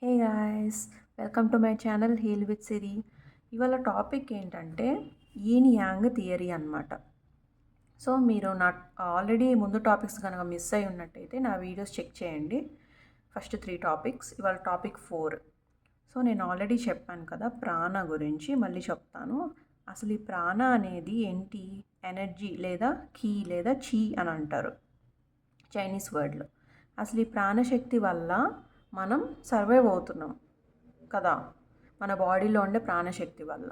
Hey guys, welcome to my channel heal with Siri. ఇవాళ topic ఏంటంటే yin yang theory అన్నమాట. So మీరు నా ఆల్రెడీ ముందు టాపిక్స్ కనుక మిస్ అయి ఉన్నట్టయితే నా వీడియోస్ చెక్ చేయండి. ఫస్ట్ 3 టాపిక్స్, ఇవాళ టాపిక్ 4. సో నేను ఆల్రెడీ చెప్పాను కదా ప్రాణ గురించి, మళ్ళీ చెప్తాను. అసలు ఈ ప్రాణ అనేది ఏంటి? ఎనర్జీ లేదా కీ లేదా చీ అని అంటారు చైనీస్ వర్డ్లో. అసలు ఈ ప్రాణశక్తి వల్ల మనం సర్వైవ్ అవుతున్నాం కదా, మన బాడీలో ఉండే ప్రాణశక్తి వల్ల.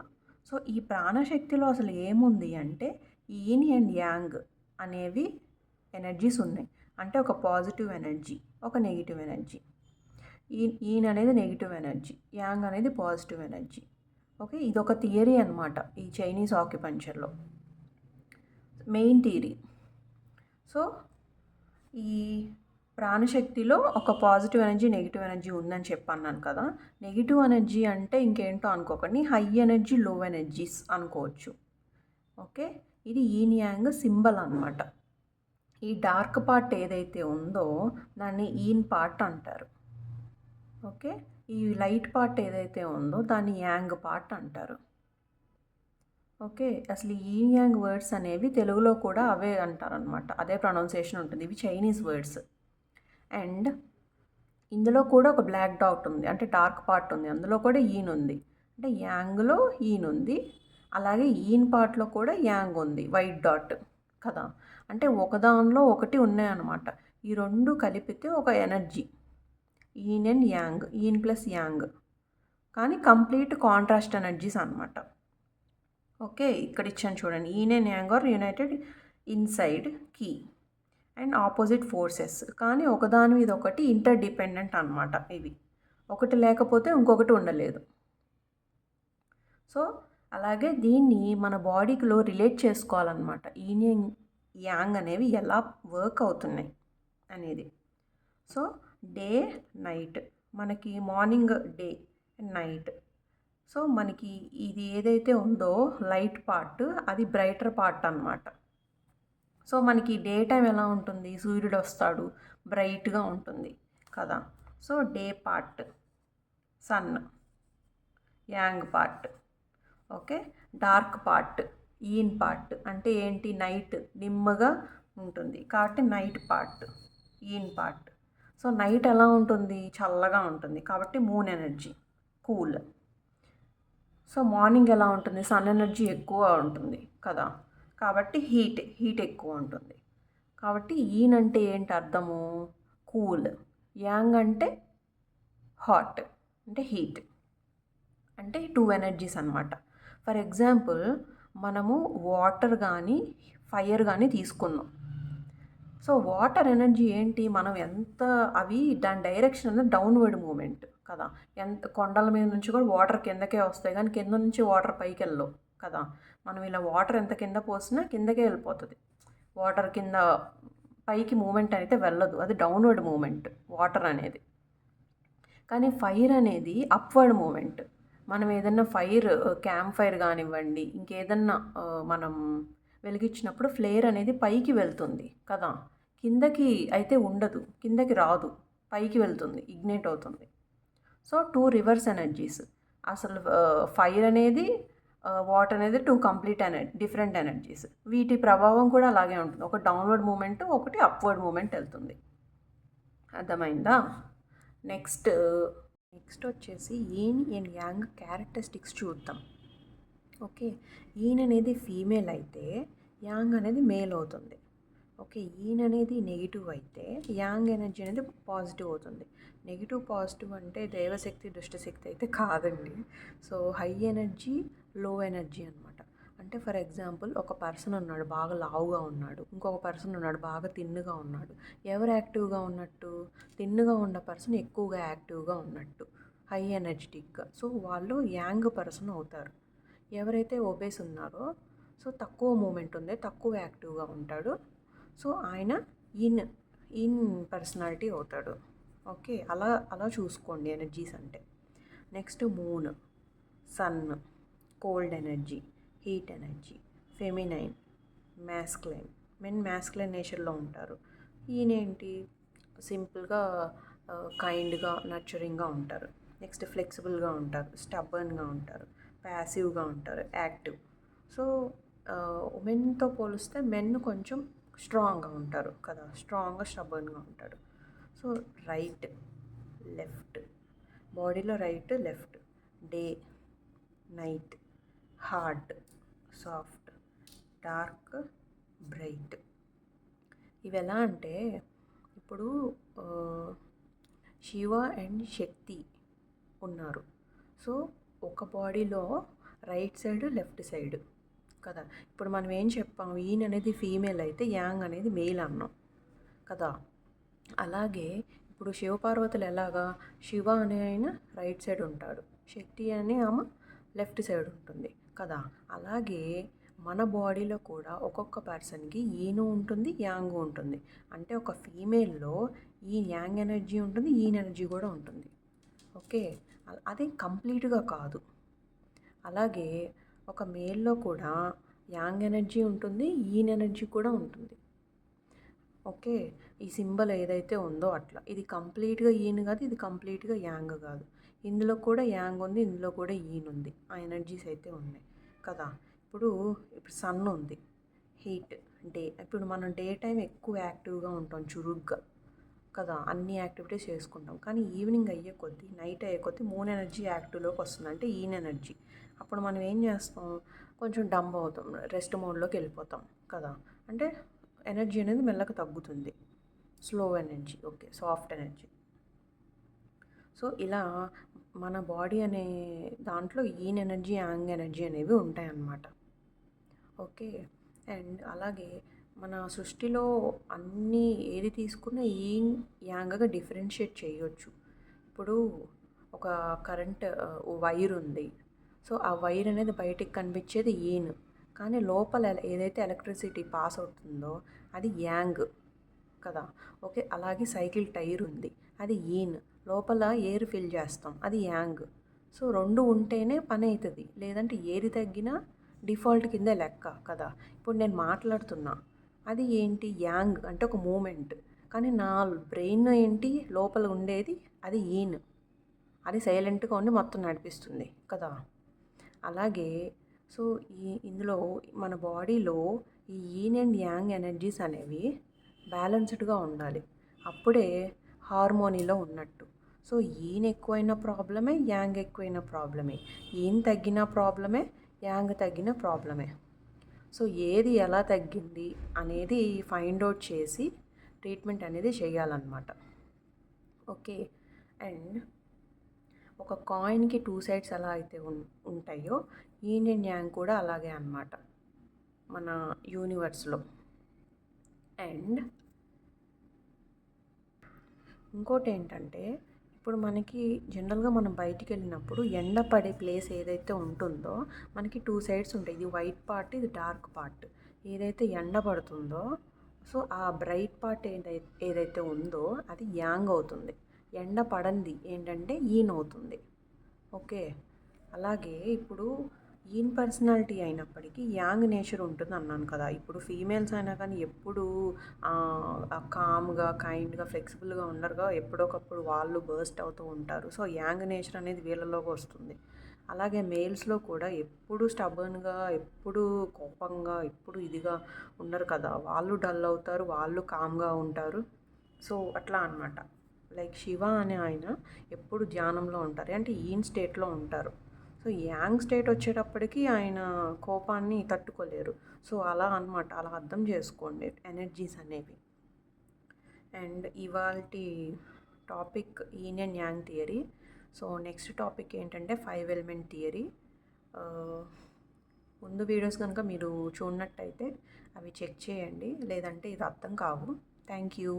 సో ఈ ప్రాణశక్తిలో అసలు ఏముంది అంటే యీన్ అండ్ యాంగ్ అనేవి ఎనర్జీస్ ఉన్నాయి. అంటే ఒక పాజిటివ్ ఎనర్జీ, ఒక నెగిటివ్ ఎనర్జీ. ఈన్ అనేది నెగిటివ్ ఎనర్జీ, యాంగ్ అనేది పాజిటివ్ ఎనర్జీ. ఓకే, ఇది ఒక థియరీ అనమాట ఈ చైనీస్ ఆక్యుపంచర్లో, మెయిన్ థియరీ. సో ఈ ప్రాణశక్తిలో ఒక పాజిటివ్ ఎనర్జీ, నెగిటివ్ ఎనర్జీ ఉందని చెప్పన్నాను కదా. నెగిటివ్ ఎనర్జీ అంటే ఇంకేంటో అనుకోకండి, హై ఎనర్జీ, లో ఎనర్జీస్ అనుకోవచ్చు. ఓకే, ఇది యీన్ యాంగ్ సింబల్ అనమాట. ఈ డార్క్ పార్ట్ ఏదైతే ఉందో దాన్ని యీన్ పార్ట్ అంటారు. ఓకే, ఈ లైట్ పార్ట్ ఏదైతే ఉందో దాన్ని యాంగ్ పార్ట్ అంటారు. ఓకే, అసలు యీన్ యాంగ్ వర్డ్స్ అనేవి తెలుగులో కూడా అవే అంటారనమాట, అదే ప్రొనౌన్సియేషన్ ఉంటుంది. ఇవి చైనీస్ వర్డ్స్. అండ్ ఇందులో కూడా ఒక బ్లాక్ డాట్ ఉంది, అంటే డార్క్ పార్ట్ ఉంది, అందులో కూడా ఈన్ ఉంది. అంటే యాంగ్లో ఈన్ ఉంది, అలాగే ఈన్ పార్ట్లో కూడా యాంగ్ ఉంది, వైట్ డాట్ కదా. అంటే ఒకదానిలో ఒకటి ఉన్నాయన్నమాట. ఈ రెండు కలిపితే ఒక energy, yin and yang, yin plus yang, కానీ కంప్లీట్ కాంట్రాస్ట్ ఎనర్జీస్ అనమాట. ఓకే, ఇక్కడ ఇచ్చాను చూడండి, yin and yang are united inside key and opposite forces, కానీ ఒకదాని మీద ఒకటి ఇంటర్ డిపెండెంట్ అనమాట. ఇవి ఒకటి లేకపోతే ఇంకొకటి ఉండలేదు. సో అలాగే దీన్ని మన బాడీలో రిలేట్ చేసుకోవాలన్నమాట, ఈన్ యాంగ్ అనేవి ఎలా వర్క్ అవుతున్నాయి అనేది. సో డే నైట్, మనకి మార్నింగ్ డే నైట్. సో మనకి ఇది ఏదైతే ఉందో లైట్ పార్ట్, అది బ్రైటర్ పార్ట్ అనమాట. సో మనకి డే టైం ఎలా ఉంటుంది, సూర్యుడు వస్తాడు, బ్రైట్గా ఉంటుంది కదా. So day part sun, yang part. Okay, dark part yin part, అంటే ఏంటి, నైట్ నిమ్మగా ఉంటుంది కాబట్టి night part yin part. So night ఎలా ఉంటుంది, చల్లగా ఉంటుంది కాబట్టి moon energy, cool. So morning ఎలా ఉంటుంది, సన్ ఎనర్జీ ఎక్కువ ఉంటుంది కదా, కాబట్టి హీట్ ఎక్కువ ఉంటుంది. కాబట్టి ఈన్ అంటే ఏంటి అర్థము, కూల్. యాంగ్ అంటే హాట్, అంటే హీట్. అంటే 2 ఎనర్జీస్ అనమాట. ఫర్ ఎగ్జాంపుల్ మనము వాటర్ కానీ ఫైర్ కానీ తీసుకున్నాం. సో వాటర్ ఎనర్జీ ఏంటి, మనం ఎంత అవి దాని డైరెక్షన్ అనేది డౌన్వర్డ్ మూమెంట్ కదా. ఎంత కొండల మీద నుంచి కూడా వాటర్ కిందకే వస్తాయి, కానీ కింద నుంచి వాటర్ పైకి వెళ్ళవు కదా. మనం ఇలా వాటర్ ఎంత కింద పోసినా కిందకే వెళ్ళిపోతుంది, వాటర్ కింద పైకి మూమెంట్ అయితే వెళ్ళదు, అది డౌన్వర్డ్ మూమెంట్ వాటర్ అనేది. కానీ ఫైర్ అనేది అప్వర్డ్ మూమెంట్. మనం ఏదన్నా ఫైర్, క్యాంప్ ఫైర్ కానివ్వండి, ఇంకేదన్నా మనం వెలిగించినప్పుడు ఫ్లేర్ అనేది పైకి వెళ్తుంది కదా, కిందకి అయితే ఉండదు, కిందకి రాదు, పైకి వెళ్తుంది, ఇగ్నేట్ అవుతుంది. So 2 reverse energies. అసలు ఫైర్ అనేది, వాటర్ అనేది 2 కంప్లీట్ డిఫరెంట్ ఎనర్జీస్. వీటి ప్రభావం కూడా అలాగే ఉంటుంది, ఒక డౌన్వర్డ్ మూమెంట్, ఒకటి అప్వర్డ్ మూమెంట్ వెళ్తుంది. అర్థమైందా? నెక్స్ట్ వచ్చేసి యీన్ అండ్ యాంగ్ క్యారెక్టరిస్టిక్స్ చూద్దాం. ఓకే, ఈన్ అనేది ఫీమేల్ అయితే యాంగ్ అనేది మేల్ అవుతుంది. ఓకే, ఈన్ అనేది నెగిటివ్ అయితే యాంగ్ ఎనర్జీ అనేది పాజిటివ్ అవుతుంది. నెగిటివ్ పాజిటివ్ అంటే దైవశక్తి దుష్టశక్తి అయితే కాదండి. సో హై ఎనర్జీ, లో ఎనర్జీ అనమాట. అంటే ఫర్ ఎగ్జాంపుల్ ఒక పర్సన్ ఉన్నాడు బాగా లావుగా ఉన్నాడు, ఇంకొక పర్సన్ ఉన్నాడు బాగా తిన్నుగా ఉన్నాడు. ఎవరు యాక్టివ్గా ఉన్నట్టు, తిన్నుగా ఉన్న పర్సన్ ఎక్కువగా యాక్టివ్గా ఉన్నట్టు, హై ఎనర్జెటిక్గా. సో వాళ్ళు యాంగ్ పర్సన్ అవుతారు. ఎవరైతే ఒబేస్ ఉన్నారో, సో తక్కువ మూమెంట్ ఉంది, తక్కువ యాక్టివ్గా ఉంటాడు, సో ఆయన ఇన్ పర్సనాలిటీ అవుతాడు. ఓకే, అలా చూసుకోండి ఎనర్జీస్ అంటే. Next moon, sun, cold energy, heat energy, feminine, masculine. Men masculine నేచర్లో ఉంటారు. ఈయనేంటి, సింపుల్గా కైండ్గా నర్చరింగ్గా ఉంటారు. నెక్స్ట్ ఫ్లెక్సిబుల్గా ఉంటారు, స్టబ్బర్న్గా ఉంటారు, ప్యాసివ్గా ఉంటారు, యాక్టివ్. సో ఉమెన్తో పోలిస్తే మెన్ కొంచెం స్ట్రాంగ్గా ఉంటారు కదా, స్ట్రాంగ్గా స్టబ్బర్న్గా ఉంటారు. సో రైట్ లెఫ్ట్, బాడీలో right left, day night, hard soft, dark bright. ఇవి ఎలా అంటే ఇప్పుడు శివ అండ్ శక్తి ఉన్నారు. సో ఒక బాడీలో రైట్ సైడ్ లెఫ్ట్ సైడ్ కదా. ఇప్పుడు మనం ఏం చెప్పాం, ఈయన అనేది ఫీమేల్ అయితే యాంగ్ అనేది మేల్ అన్నాం కదా. అలాగే ఇప్పుడు శివపార్వతులు ఎలాగా, శివ అనే ఆయన రైట్ సైడ్ ఉంటాడు, శక్తి అనే ఆమె లెఫ్ట్ సైడ్ ఉంటుంది కదా. అలాగే మన బాడీలో కూడా ఒక్కొక్క పర్సన్కి ఈను ఉంటుంది, యాంగ్ ఉంటుంది. అంటే ఒక ఫీమేల్లో ఈ యాంగ్ ఎనర్జీ ఉంటుంది, ఈన్ ఎనర్జీ కూడా ఉంటుంది. ఓకే, అది కంప్లీట్గా కాదు. అలాగే ఒక మేల్లో కూడా యాంగ్ ఎనర్జీ ఉంటుంది, ఈన్ ఎనర్జీ కూడా ఉంటుంది. ఓకే, ఈ సింబల్ ఏదైతే ఉందో అట్లా ఇది కంప్లీట్గా ఈన్ కాదు, ఇది కంప్లీట్గా యాంగ్ కాదు. ఇందులో కూడా యాంగ్ ఉంది, ఇందులో కూడా ఈన్ ఉంది. ఆ ఎనర్జీస్ అయితే ఉన్నాయి కదా. ఇప్పుడు సన్ ఉంది, హీట్, డే. ఇప్పుడు మనం డే టైం ఎక్కువ యాక్టివ్గా ఉంటాం, చురుగ్గా కదా, అన్ని యాక్టివిటీస్ చేసుకుంటాం. కానీ ఈవినింగ్ అయ్యే కొద్దీ, నైట్ అయ్యే కొద్దీ మూన్ ఎనర్జీ యాక్టివ్లోకి వస్తుంది, అంటే ఈన్ ఎనర్జీ. అప్పుడు మనం ఏం చేస్తాం, కొంచెం డంబ్ అవుతాం, రెస్ట్ మోడ్లోకి వెళ్ళిపోతాం కదా. అంటే ఎనర్జీ అనేది మెల్లగా తగ్గుతుంది, slow energy, okay, soft energy. So ఇలా మన బాడీ అనే దాంట్లో ఈన్ ఎనర్జీ, యాంగ్ ఎనర్జీ అనేవి ఉంటాయి అన్నమాట. ఓకే, అండ్ అలాగే మన సృష్టిలో అన్నీ ఏది తీసుకున్నా ఈన్ యాంగ్గా డిఫరెన్షియేట్ చేయొచ్చు. ఇప్పుడు ఒక కరెంట్ వైర్ ఉంది. సో ఆ వైర్ అనేది బయటికి కనిపించేది ఈన్, కానీ లోపల ఏదైతే ఎలక్ట్రిసిటీ పాస్ అవుతుందో అది యాంగ్ కదా. ఓకే, అలాగే సైకిల్ టైర్ ఉంది, అది ఈన్, లోపల ఎయిర్ ఫిల్ చేస్తాం, అది యాంగ్. సో రెండు ఉంటేనే పని అవుతుంది, లేదంటే ఏది తగ్గినా డిఫాల్ట్ కింద లెక్క కదా. ఇప్పుడు నేను మాట్లాడుతున్నా, అది ఏంటి, యాంగ్ అంటే ఒక మూమెంట్. కానీ నా బ్రెయిన్ ఏంటి, లోపల ఉండేది అది ఈన్, అది సైలెంట్గా ఉండి మొత్తం నడిపిస్తుంది కదా. అలాగే సో ఇందులో మన బాడీలో ఈ ఈన్ అండ్ యాంగ్ ఎనర్జీస్ అనేవి బ్యాలెన్స్డ్గా ఉండాలి, అప్పుడే హార్మోనీలో ఉన్నట్టు. సో ఈన్ ఎక్కువైన ప్రాబ్లమే, యాంగ్ ఎక్కువైన ప్రాబ్లమే, ఈన్ తగ్గిన ప్రాబ్లమే, యాంగ్ తగ్గిన ప్రాబ్లమే. సో ఏది ఎలా తగ్గింది అనేది ఫైండ్ అవుట్ చేసి ట్రీట్మెంట్ అనేది చేయాలన్నమాట. ఓకే, అండ్ ఒక కాయిన్కి 2 సైడ్స్ ఎలా అయితే ఉంటాయో ఈన్ అండ్ యాంగ్ కూడా అలాగే అన్నమాట మన యూనివర్స్లో. అండ్ ఇంకోటి ఏంటంటే, ఇప్పుడు మనకి జనరల్గా మనం బయటికి వెళ్ళినప్పుడు ఎండ పడే ప్లేస్ ఏదైతే ఉంటుందో మనకి 2 సైడ్స్ ఉంటాయి, ఇది వైట్ పార్ట్, ఇది డార్క్ పార్ట్. ఏదైతే ఎండ పడుతుందో సో ఆ బ్రైట్ పార్ట్ ఏదైతే ఉందో అది యాంగ్ అవుతుంది, ఎండ పడంది ఏంటంటే ఈన్ అవుతుంది. ఓకే, అలాగే ఇప్పుడు ఈన్ పర్సనాలిటీ అయినప్పటికీ యాంగ్ నేచర్ ఉంటుంది అన్నాను కదా. ఇప్పుడు ఫీమేల్స్ అయినా కానీ ఎప్పుడు కామ్గా, కైండ్గా, ఫ్లెక్సిబుల్గా ఉండరుగా, ఎప్పుడొకప్పుడు వాళ్ళు బర్స్ట్ అవుతూ ఉంటారు. సో యాంగ్ నేచర్ అనేది వీళ్ళలోకి వస్తుంది. అలాగే మేల్స్లో కూడా ఎప్పుడు స్టబర్న్గా, ఎప్పుడు కోపంగా, ఎప్పుడు ఇదిగా ఉండరు కదా, వాళ్ళు డల్ అవుతారు, వాళ్ళు కామ్గా ఉంటారు. సో అట్లా అనమాట. లైక్ శివ అనే ఆయన ఎప్పుడు ధ్యానంలో ఉంటారు, అంటే ఈన్ స్టేట్లో ఉంటారు. సో యాంగ్ స్టేట్ వచ్చేటప్పటికి ఆయన కోపాన్ని తట్టుకోలేరు. సో అలా అనమాట, అలా అర్థం చేసుకోండి ఎనర్జీస్ అనేవి. అండ్ ఇవాల్టి topic yin and yang theory. So next topic ఏంటంటే 5 ఎలిమెంట్ థియరీ. ముందు వీడియోస్ కనుక మీరు చూడనట్టయితే అవి చెక్ చేయండి, లేదంటే ఇది అర్థం కావు. Thank you.